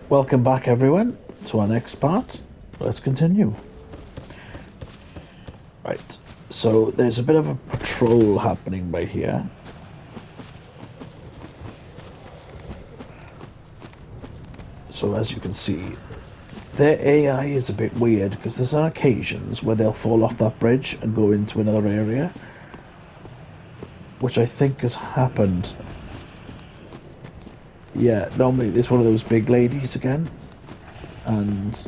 Welcome back, everyone, to our next part. Let's continue. Right, so there's a bit of a patrol happening by here. So as you can see, their AI is a bit weird because there's on occasions where they'll fall off that bridge and go into another area, which I think has happened. Yeah, normally there's one of those big ladies again, and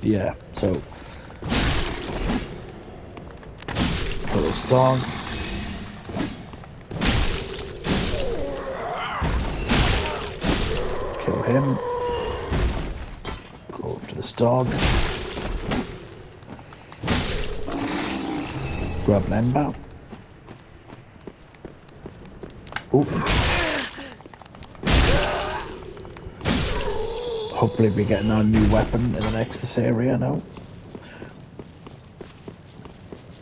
yeah, so kill this dog. Kill him. Go over to this dog. Grab an ember. Ooh. Hopefully we're getting our new weapon in the next area now.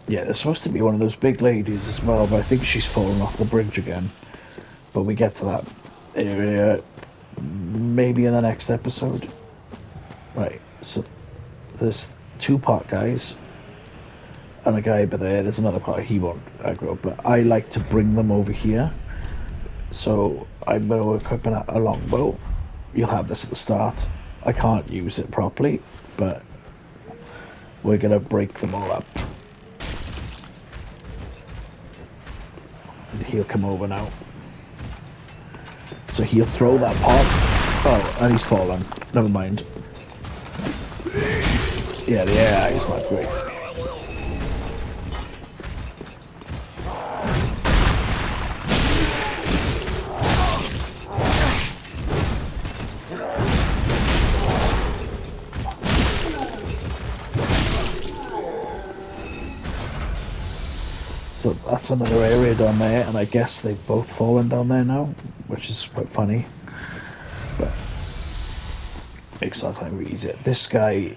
Yeah, there's supposed to be one of those big ladies as well, but I think she's fallen off the bridge again. But we get to that area maybe in the next episode. Right, so there's two pot guys and a guy over there. There's another pot, he won't aggro, but I like to bring them over here. So I'm going to equip a longbow. You'll have this at the start. I can't use it properly, but we're going to break them all up. And he'll come over now. So he'll throw that pot. Oh, and he's fallen. Never mind. Yeah, the AI is not great. So that's another area down there, and I guess they've both fallen down there now, which is quite funny. But makes our time easier. This guy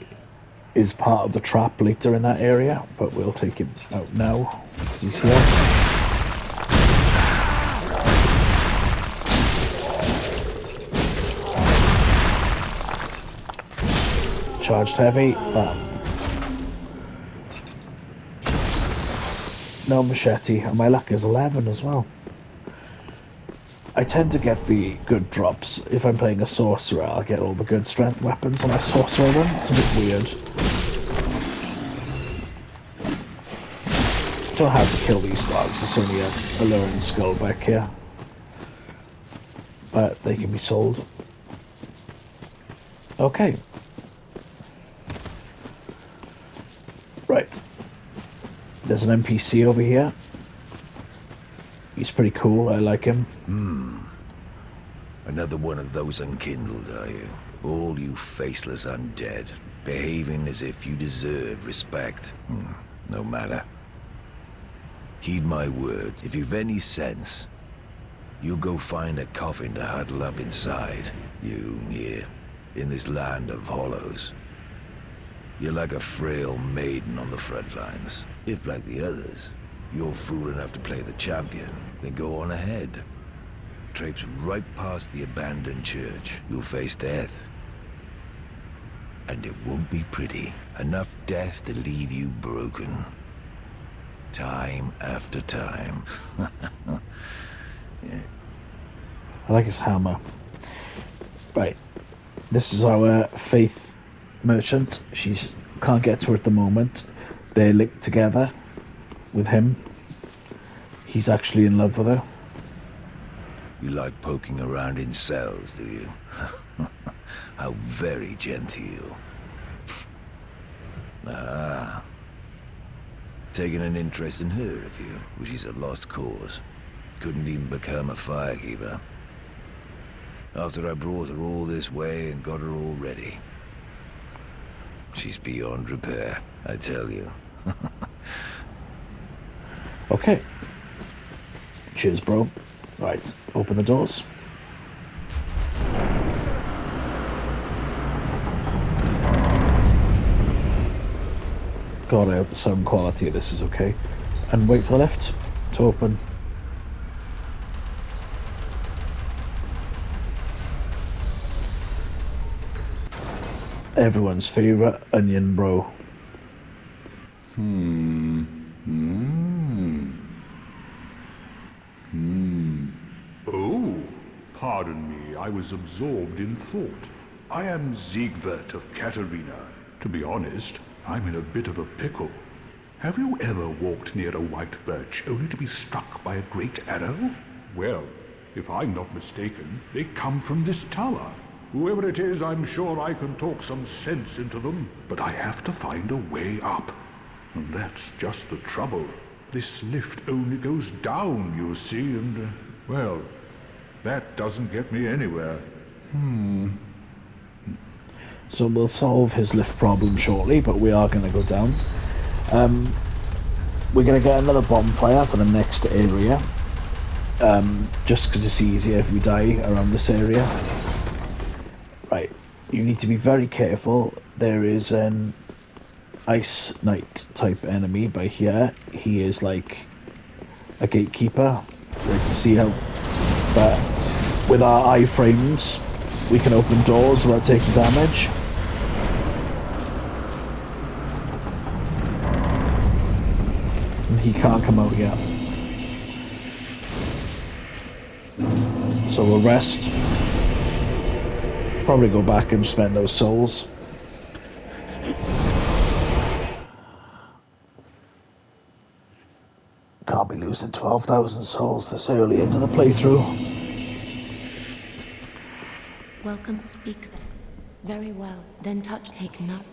is part of the trap later in that area, but we'll take him out now because he's here. Charged heavy. No machete, and my luck is 11 as well. I tend to get the good drops. If I'm playing a sorcerer, I'll get all the good strength weapons on my sorcerer one. It's a bit weird. Don't know how to kill these dogs. It's only a luring skull back here. But they can be sold. Okay. Right. There's an NPC over here. He's pretty cool. I like him. Another one of those unkindled, are you? All you faceless undead, behaving as if you deserve respect. No matter. Heed my words. If you've any sense, you'll go find a coffin to huddle up inside. You, here, in this land of hollows. You're like a frail maiden on the front lines. If, like the others, you're fool enough to play the champion, then go on ahead. Traipse right past the abandoned church. You'll face death. And it won't be pretty. Enough death to leave you broken. Time after time. Yeah. I like his hammer. Right. This is our Faith merchant. She can't get to her at the moment. They're linked together with him. He's actually in love with her. You like poking around in cells, do you? How very genteel. Ah. Taking an interest in her, have you? Well, she's a lost cause. Couldn't even become a firekeeper. After I brought her all this way and got her all ready. She's beyond repair, I tell you. Okay. Cheers, bro. Right, open the doors. God, I hope the sound quality of this is okay. And wait for the lift to open. Everyone's favorite onion bro. Oh, pardon me, I was absorbed in thought. I am Siegbert of Katarina. To be honest, I'm in a bit of a pickle. Have you ever walked near a white birch only to be struck by a great arrow? Well, if I'm not mistaken, they come from this tower. Whoever it is, I'm sure I can talk some sense into them, but I have to find a way up. And that's just the trouble. This lift only goes down, you see, and, well, that doesn't get me anywhere. So we'll solve his lift problem shortly, but we are going to go down. We're going to get another bonfire for the next area. Just because it's easier if we die around this area. Right, you need to be very careful. There is an Ice Knight type enemy by here. He is like a gatekeeper. Like to see how, but with our iframes, we can open doors without taking damage. And he can't come out yet. So we'll rest. Probably go back and spend those souls. Can't be losing 12,000 souls this early into the playthrough. Welcome, speak then. Very well, then touch taken up.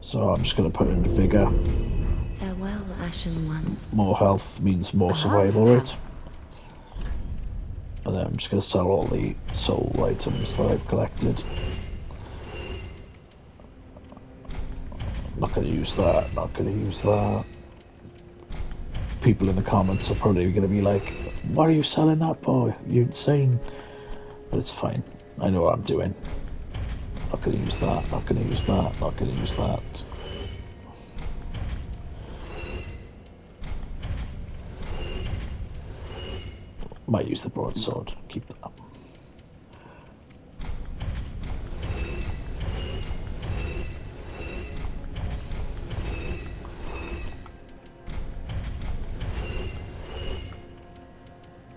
So I'm just going to put in the figure. Farewell, Ashen One. More health means more survival rate. And then I'm just going to sell all the soul items that I've collected. Not going to use that, not going to use that. People in the comments are probably going to be like, "What are you selling that for? You're insane." But it's fine. I know what I'm doing. Not going to use that, not going to use that, not going to use that. Might use the broadsword. Keep that.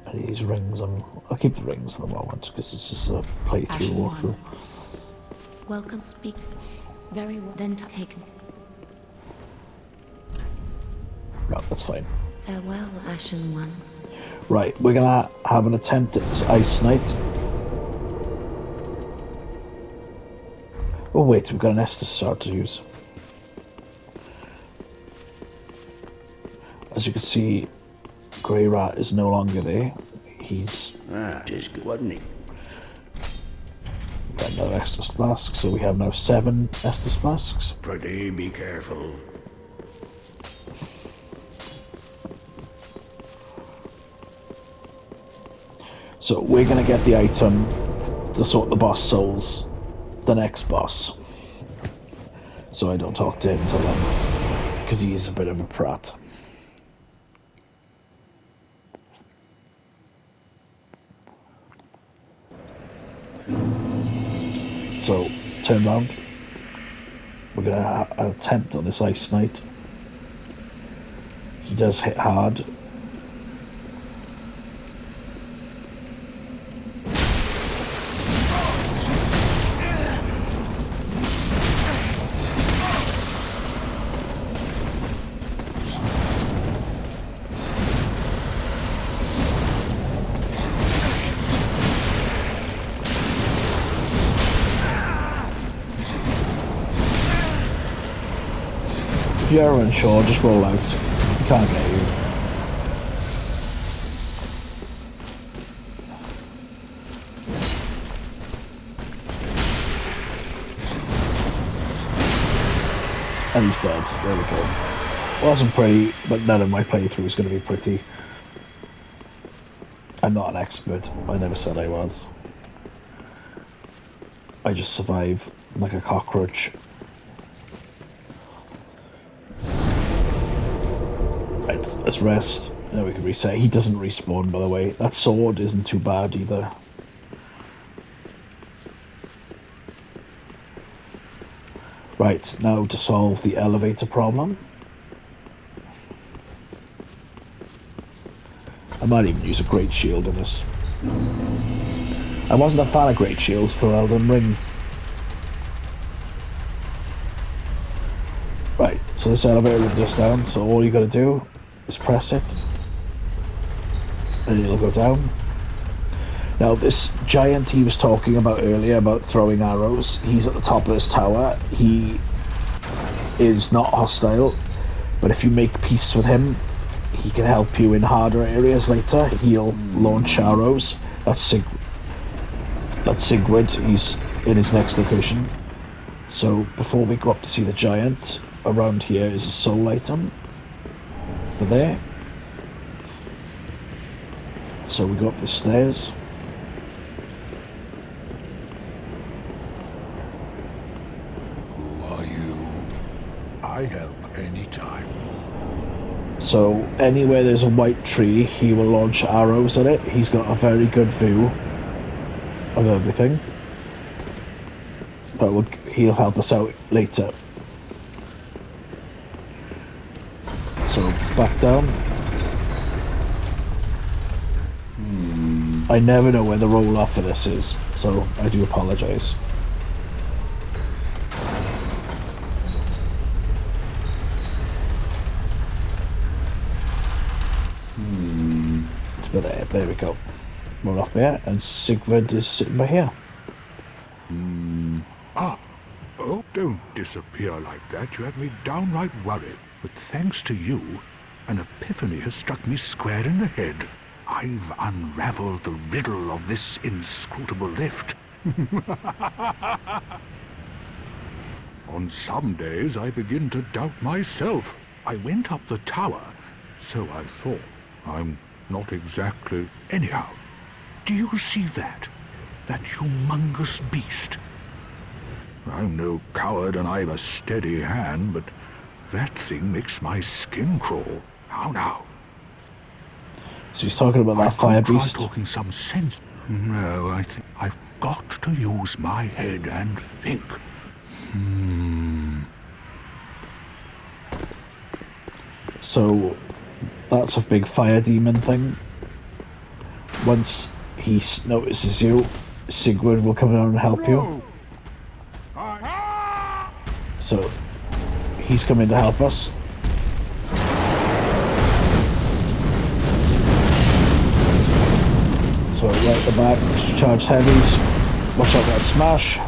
And these rings, I'll keep the rings at the moment because it's just a playthrough walkthrough. Welcome, speak. Very well, then taken. No, that's fine. Farewell, Ashen One. Right, we're gonna have an attempt at this Ice Knight. Oh wait, we've got an Estus Sword to use. As you can see, Greirat is no longer there. He's Just good, wasn't he? got another Estus Flask, so we have now 7 Estus Flasks. Pretty be careful. So we're gonna get the item to sort the boss souls, the next boss. So I don't talk to him till then, because he is a bit of a prat. So, turn round. We're gonna attempt on this Ice Knight. He does hit hard. If you're unsure, just roll out. He can't get you. And he's dead. There we go. Wasn't pretty, but none of my playthrough is going to be pretty. I'm not an expert. I never said I was. I just survive like a cockroach. Right, let's rest. Then we can reset. He doesn't respawn, by the way. That sword isn't too bad either. Right, now to solve the elevator problem. I might even use a Great Shield in this. I wasn't a fan of Great Shields till Elden Ring. Right, so this elevator will just down, so all you gotta do is press it, and it'll go down. Now, this giant he was talking about earlier, about throwing arrows, he's at the top of this tower. He is not hostile, but if you make peace with him, he can help you in harder areas later. He'll launch arrows. That's Sigurd. He's in his next location. So before we go up to see the giant, around here is a soul item. Over there. So we go up the stairs. Who are you? I help anytime. So anywhere there's a white tree, he will launch arrows at it. He's got a very good view of everything. But he'll help us out later. So back down. I never know where the roll off for this is, so I do apologise. It's about there we go. Roll off there, and Sigurd is sitting by here. Oh, don't disappear like that. You had me downright worried. But thanks to you, an epiphany has struck me square in the head. I've unraveled the riddle of this inscrutable lift. On some days, I begin to doubt myself. I went up the tower, so I thought. I'm not exactly... Anyhow, do you see that? That humongous beast? I'm no coward and I've a steady hand, but that thing makes my skin crawl. How now? So he's talking about that fire try beast. talking some sense. No, I think I've got to use my head and think. So that's a big fire demon thing. Once he notices you, Sigurd will come down and help you. So he's coming to help us. So right at the back, charge heavies. Watch out that smash.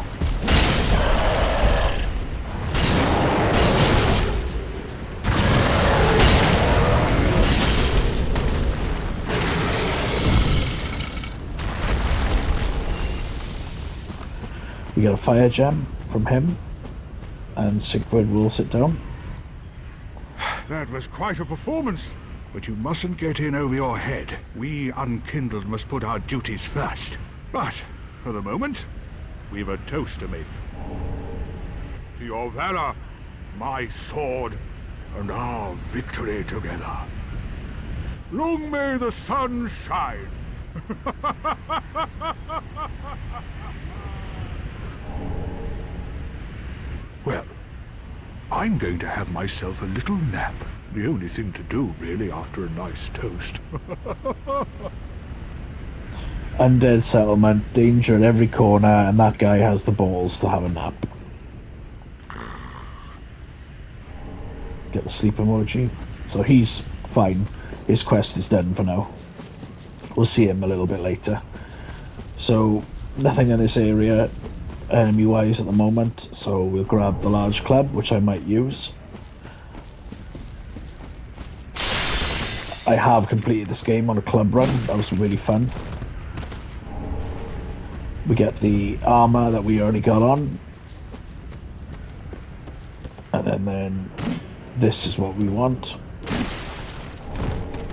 We get a fire gem from him, and Sigurd will sit down. That was quite a performance. But you mustn't get in over your head. We unkindled must put our duties first. But, for the moment, we've a toast to make. To your valor, my sword, and our victory together. Long may the sun shine. Well, I'm going to have myself a little nap. The only thing to do, really, after a nice toast. Undead settlement, danger at every corner, and that guy has the balls to have a nap. Get the sleep emoji. So he's fine. His quest is done for now. We'll see him a little bit later. So, nothing in this area enemy-wise at the moment, so we'll grab the large club, which I might use. I have completed this game on a club run. That was really fun. We get the armor that we already got on. And then this is what we want.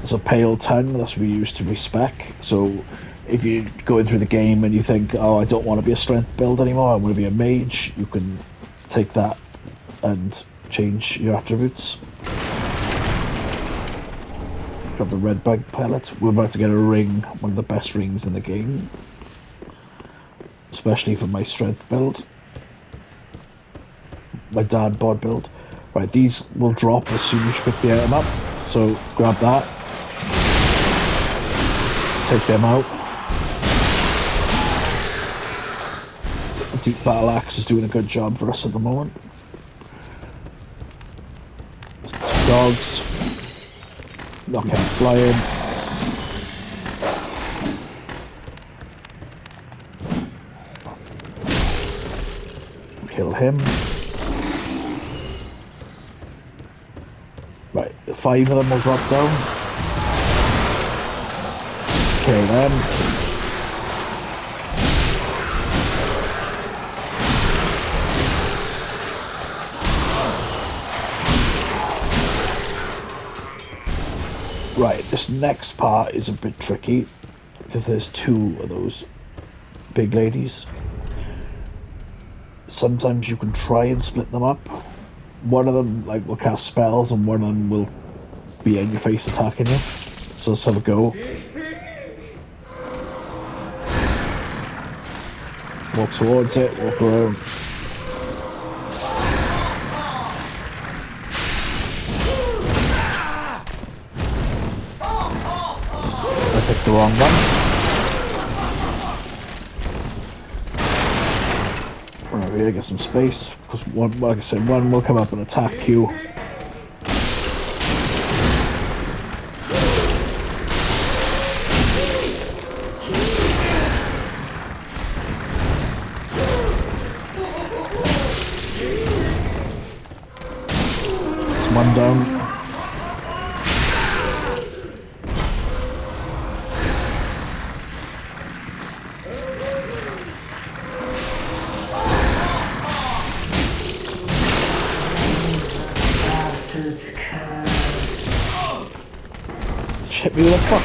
It's a pale tongue, that's what we use to respec. So if you're going through the game and you think, oh, I don't want to be a strength build anymore, I want to be a mage, you can take that and change your attributes. Got the red bug pellet. We're about to get a ring, one of the best rings in the game. Especially for my strength build. my dad bod build. Right, these will drop as soon as you pick the item up. So grab that. Take them out. Deep Battle Axe is doing a good job for us at the moment. Dogs. Knock out flying. Kill him. Right, 5 of them will drop down. Kill them. Right, this next part is a bit tricky because there's 2 of those big ladies. Sometimes you can try and split them up. One of them like will cast spells and one of them will be in your face attacking you. So let's have a go. Walk towards it, walk around. I picked the wrong one. Right, we gotta get some space because one, like I said, one will come up and attack you. It's one down. Hit me with a fuck.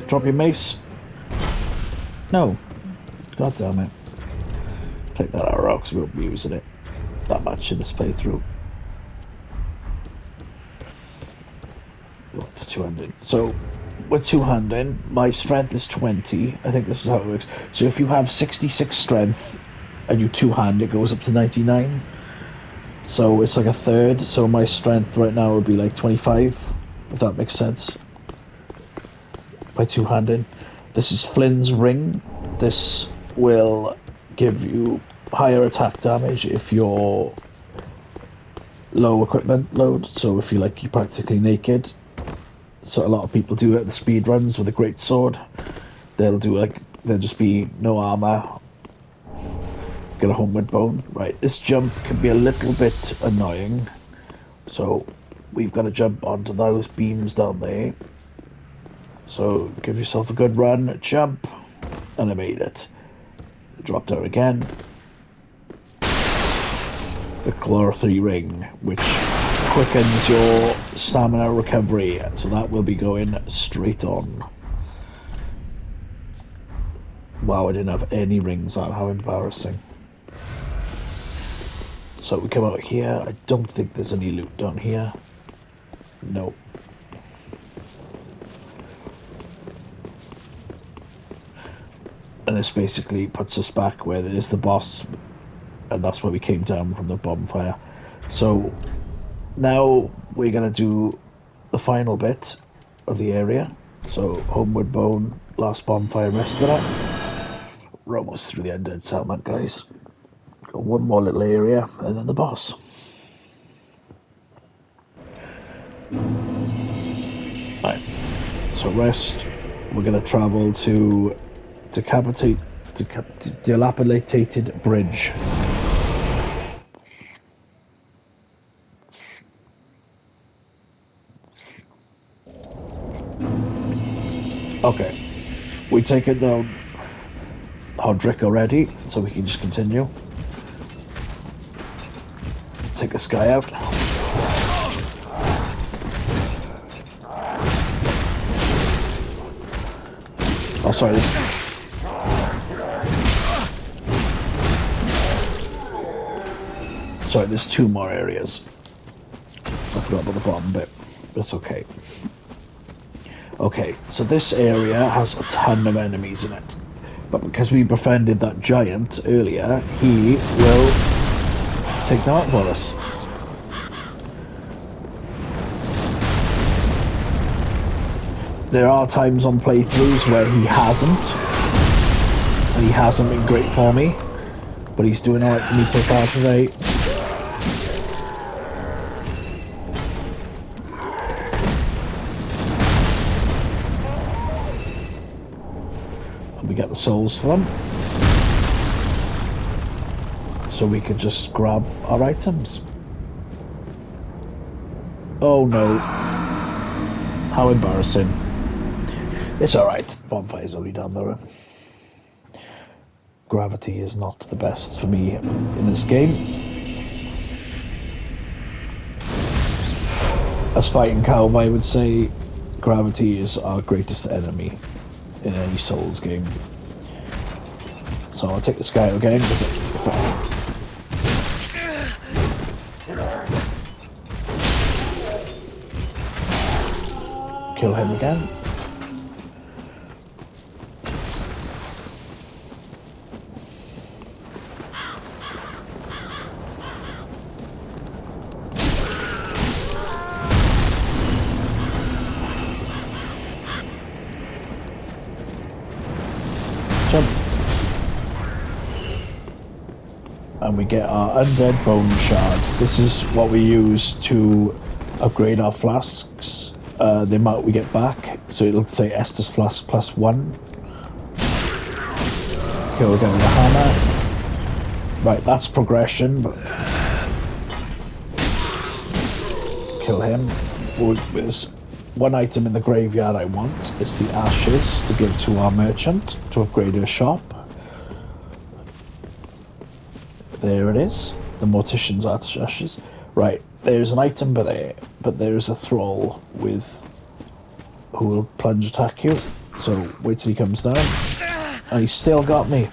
Drop your mace. No. God damn it. Take that arrow because we won't be using it that much in this playthrough. It's two-handed. So, with two-handed, my strength is 20. I think this is how it works. So if you have 66 strength and you two-hand, it goes up to 99. So it's like a third, so my strength right now would be like 25, if that makes sense. By two-handed. This is Flynn's Ring. This will give you higher attack damage if you're low equipment load, so if you're practically naked. So a lot of people do it at the speed runs with a great sword. There'll just be no armor. Get a homeward bone. Right, this jump can be a little bit annoying. So we've got to jump onto those beams down there. So give yourself a good run, jump, and I made it. Drop down again. The Claw 3 ring, which quickens your stamina recovery. So that will be going straight on. Wow, I didn't have any rings on. How embarrassing. So we come out here. I don't think there's any loot down here. No. And this basically puts us back where there's the boss, and that's where we came down from the bonfire. So now we're going to do the final bit of the area. So homeward bone, last bonfire, rest of that. We're almost through the undead settlement, guys. Got one more little area, and then the boss. Right. So rest. We're going to travel to dilapidated bridge. Okay. We take it down Hodrick already, so we can just continue. Take this guy out. Oh, sorry, this... Sorry, there's 2 more areas. I forgot about the bottom bit. That's okay. Okay, so this area has a ton of enemies in it. But because we befriended that giant earlier, he will take them out for us. There are times on playthroughs where he hasn't, and he hasn't been great for me, but he's doing alright for me so far today. And we get the souls for them, so we could just grab our items. Oh no. How embarrassing. It's alright, bonfire's already done though. Gravity is not the best for me in this game. As fighting Calv, I would say gravity is our greatest enemy in any Souls game. So I'll take this guy again. Kill him again. Jump. And we get our undead bone shard. This is what we use to upgrade our flasks. The amount we get back. So it'll say Estus flask +1. Okay, we'll go with the hammer. Right, that's progression. But kill him. There's one item in the graveyard I want. It's the ashes to give to our merchant to upgrade her shop. There it is. The mortician's ashes. Right, there's an item but there's a thrall who will plunge attack you. So wait till he comes down. And he's still got me.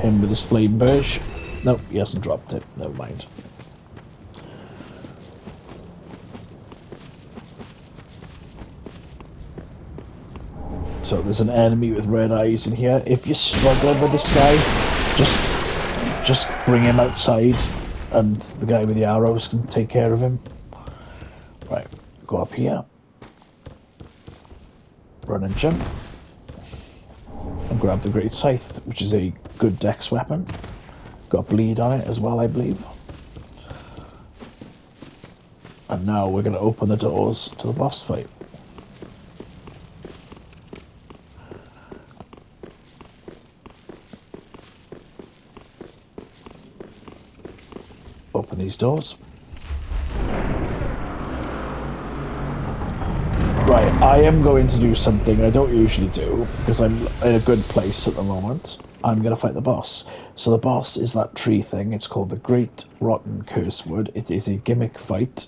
Him with his flame burst. Nope, he hasn't dropped it. Never mind. So there's an enemy with red eyes in here. If you're struggling with this guy, just bring him outside and the guy with the arrows can take care of him. Right, go up here. Run and jump. And grab the Great Scythe, which is a good dex weapon. Got bleed on it as well, I believe. And now we're going to open the doors to the boss fight. Open these doors. Right, I am going to do something I don't usually do, because I'm in a good place at the moment. I'm going to fight the boss. So the boss is that tree thing. It's called the Great Rotten Cursewood. It is a gimmick fight.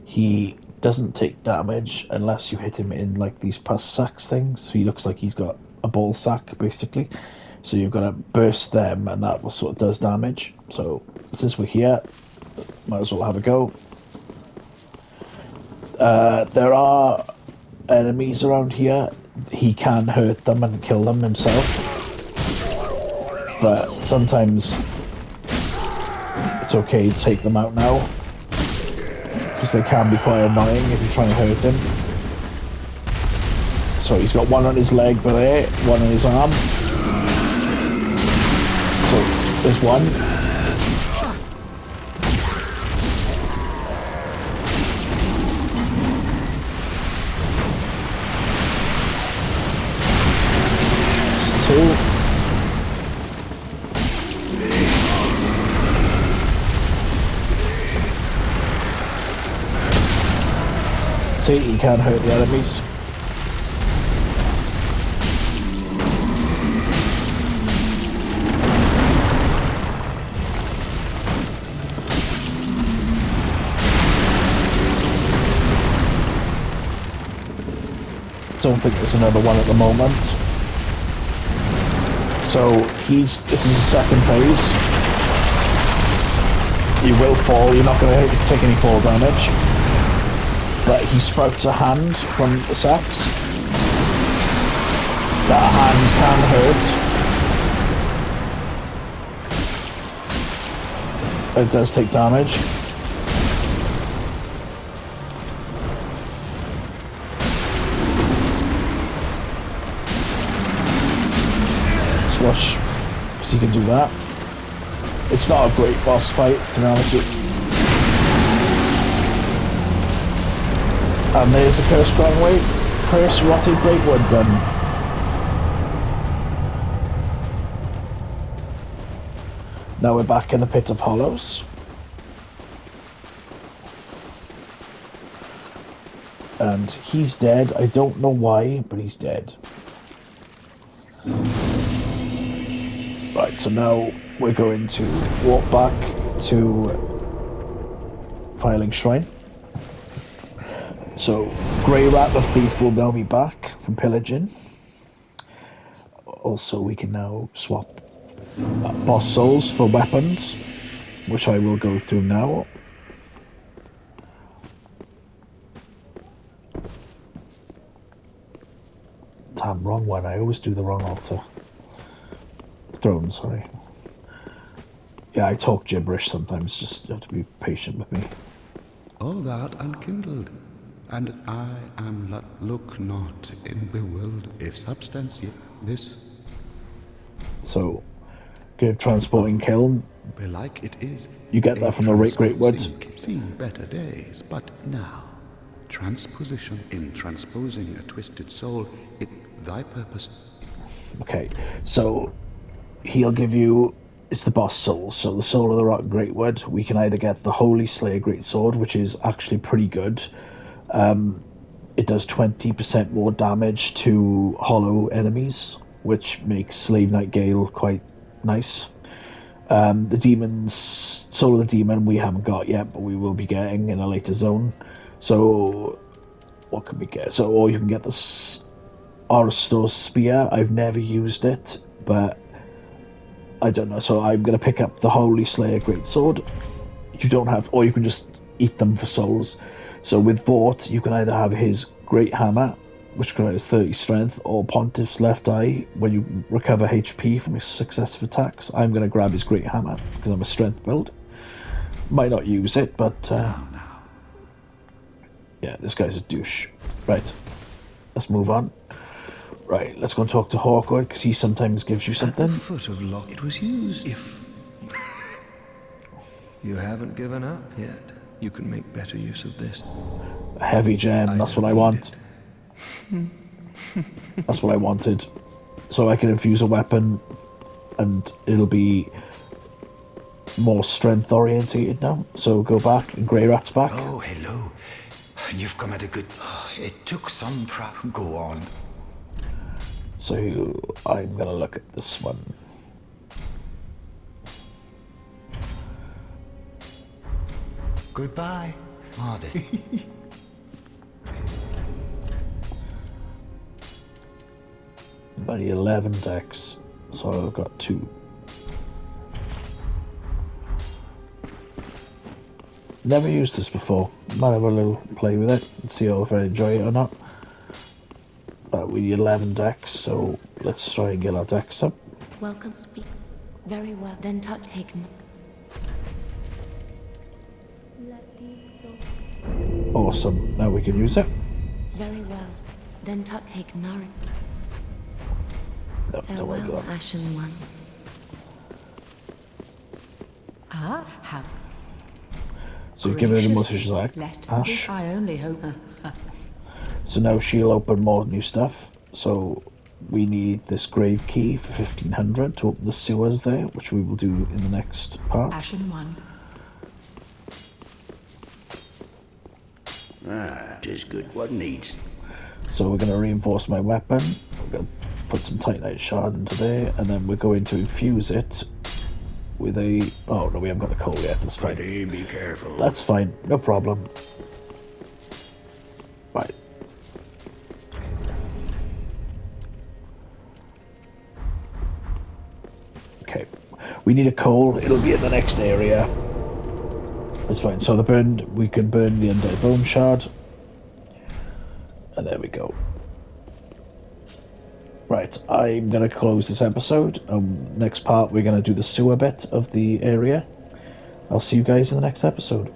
He doesn't take damage unless you hit him in like these pus sacks things. So he looks like he's got a ball sack, basically. So you've got to burst them, and that sort of does damage. So since we're here, might as well have a go. There are enemies around here. He can hurt them and kill them himself. But sometimes it's okay to take them out now. Because they can be quite annoying if you try and hurt him. So he's got one on his leg there, one on his arm. So there's one. There's two. See, he can't hurt the enemies. Don't think there's another one at the moment. So this is the second phase. You will fall, you're not going to take any fall damage. But he sprouts a hand from the sacks. That hand can hurt. It does take damage. Let's watch, because he can do that. It's not a great boss fight, to be honest with you. And there's a Curse Strongweight. Curse Rotted Greatwood done. Now we're back in the Pit of Hollows. And he's dead. I don't know why, but he's dead. Right, so now we're going to walk back to Filing Shrine. So, Grey Rat the Thief will now be back from pillaging. Also, we can now swap boss souls for weapons, which I will go through now. Damn, wrong one. I always do the wrong altar. Throne, sorry. Yeah, I talk gibberish sometimes, just you have to be patient with me. All that unkindled, and I am look not in bewildered if substantiate this. So, give transporting kiln. Belike it is. You get that from the Great Woods. Seen better days, but now, transposition in transposing a twisted soul, it thy purpose. Okay, so he'll give you, it's the boss soul, so the soul of the Rock Greatwood. We can either get the Holy Slayer Greatsword, which is actually pretty good. It does 20% more damage to hollow enemies, which makes Slave Knight Gale quite nice. The demon's Soul of the Demon we haven't got yet, but we will be getting in a later zone. So what can we get? So, or you can get this Aristor's Spear. I've never used it, but I don't know. So I'm gonna pick up the Holy Slayer Greatsword. You don't have, or you can just eat them for souls. So with Vort, you can either have his Great Hammer, which grants 30 strength, or Pontiff's Left Eye when you recover HP from his successive attacks. I'm going to grab his Great Hammer because I'm a strength build. Might not use it, but yeah, this guy's a douche. Right, let's move on. Right, let's go and talk to Hawkwood because he sometimes gives you something. At the foot of Loch, it was used. If you haven't given up yet, you can make better use of this. A heavy gem, that's what I want. That's what I wanted. So I can infuse a weapon and it'll be more strength orientated now. So go back and Grey Rat's back. Oh, hello. You've come at a good... It took some prep. Go on. So I'm gonna look at this one. Goodbye. Oh, this... About 11 decks, so I've got 2. Never used this before. Might have a little play with it and see if I enjoy it or not. But we need 11 decks, so let's try and get our decks up. Welcome, speak. Very well. Then touch taken. Awesome. Now we can use it. Very well. Then touch taken. Nari. No, don't worry Farewell, about that. Ashen One. Have So you give her the gracious message like let Ash. I only hope. So now she'll open more new stuff. So we need this grave key for 1500 to open the sewers there, which we will do in the next part. Ashen One. Tis good what needs. So we're going to reinforce my weapon. We're going to put some Titanite shard into there, and then we're going to infuse it with a... Oh, no, we haven't got the coal yet. That's fine. Pretty be careful. That's fine. No problem. Right. Okay. We need a coal. It'll be in the next area. That's fine. So we can burn the Undead Bone Shard. And there we go. Right, I'm going to close this episode. Next part, we're going to do the sewer bit of the area. I'll see you guys in the next episode.